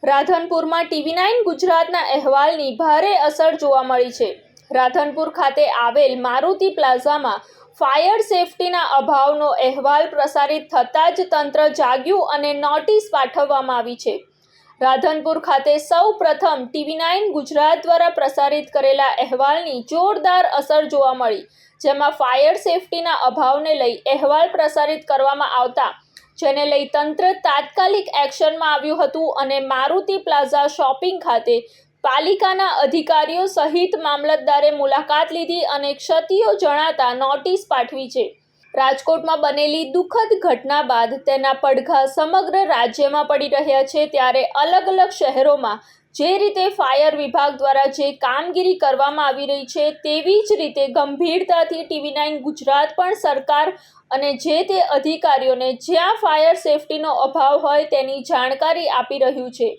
રાધનપુરમાં TV9 ગુજરાતના અહેવાલની ભારે અસર જોવા મળી છે। રાધનપુર ખાતે આવેલ મારુતિ પ્લાઝામાં ફાયર સેફટીના અભાવનો અહેવાલ પ્રસારિત થતાં જ તંત્ર જાગ્યું અને નોટિસ પાઠવવામાં આવી છે। રાધનપુર ખાતે સૌ પ્રથમ TV9 ગુજરાત દ્વારા પ્રસારિત કરેલા અહેવાલની જોરદાર અસર જોવા મળી, જેમાં ફાયર સેફટીના અભાવને લઈ અહેવાલ પ્રસારિત કરવામાં આવતા જેને લઈ તંત્ર તાત્કાલિક એક્શનમાં આવ્યું હતું અને મારુતિ પ્લાઝા શોપિંગ ખાતે પાલિકાના અધિકારીઓ સહિત મામલતદારે મુલાકાત લીધી અને ક્ષતિઓ જણાતા નોટિસ પાઠવી છે। રાજકોટમાં બનેલી દુઃખદ ઘટના બાદ તેના પડઘા સમગ્ર રાજ્યમાં પડી રહ્યા છે, ત્યારે અલગ અલગ શહેરોમાં જે રીતે ફાયર વિભાગ દ્વારા જે કામગીરી કરવામાં આવી રહી છે, તેવી જ રીતે ગંભીરતાથી TV9 ગુજરાત પણ સરકાર અને જે તે અધિકારીઓને જ્યાં ફાયર સેફટીનો અભાવ હોય તેની જાણકારી આપી રહ્યું છે।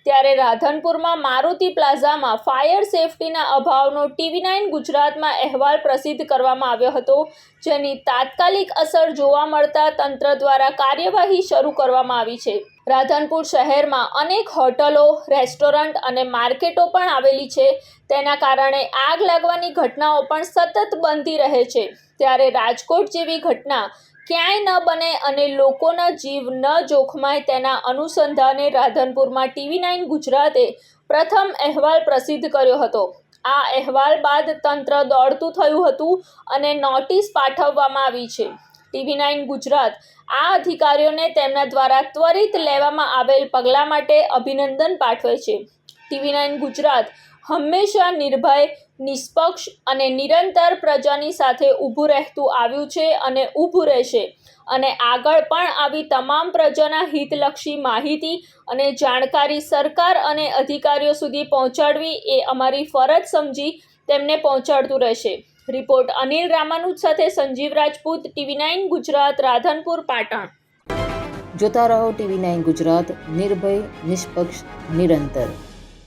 ત્યારે રાધનપુરમાં મારુતિ પ્લાઝામાં ફાયર સેફટીના અભાવનો TV9 ગુજરાતમાં અહેવાલ પ્રસિદ્ધ કરવામાં આવ્યો હતો, જેની તાત્કાલિક અસર જોવા મળતા તંત્ર દ્વારા કાર્યવાહી શરૂ કરવામાં આવી છે। રાધનપુર શહેરમાં અનેક હોટલો, રેસ્ટોરન્ટ અને માર્કેટો પણ આવેલી છે, તેના કારણે આગ લાગવાની ઘટનાઓ પણ સતત બનતી રહે છે। ત્યારે રાજકોટ જેવી ઘટના ક્યાંય ન બને અને લોકોના જીવ ન જોખમાય તેના અનુસંધાને રાધનપુરમાં TV9 ગુજરાતે પ્રથમ અહેવાલ પ્રસિદ્ધ કર્યો હતો। આ અહેવાલ બાદ તંત્ર દોડતું થયું હતું અને નોટિસ પાઠવવામાં આવી છે। TV9 ગુજરાત આ અધિકારીઓને તેમના દ્વારા ત્વરિત લેવામાં આવેલ પગલાં માટે અભિનંદન પાઠવે છે। TV9 ગુજરાત હંમેશા નિર્ભય, નિષ્પક્ષ અને નિરંતર પ્રજાની સાથે ઊભું રહેતું આવ્યું છે અને ઊભું રહેશે અને આગળ પણ આવી તમામ પ્રજાના હિતલક્ષી માહિતી અને જાણકારી સરકાર અને અધિકારીઓ સુધી પહોંચાડવી એ અમારી ફરજ સમજી તેમને પહોંચાડતું રહેશે। રિપોર્ટ અનિલ રામાનુજ સાથે સંજીવ રાજપૂત, TV9 ગુજરાત, રાધનપુર, પાટણ। જોતા રહો TV9 ગુજરાત, નિર્ભય, નિષ્પક્ષ, નિરંતર।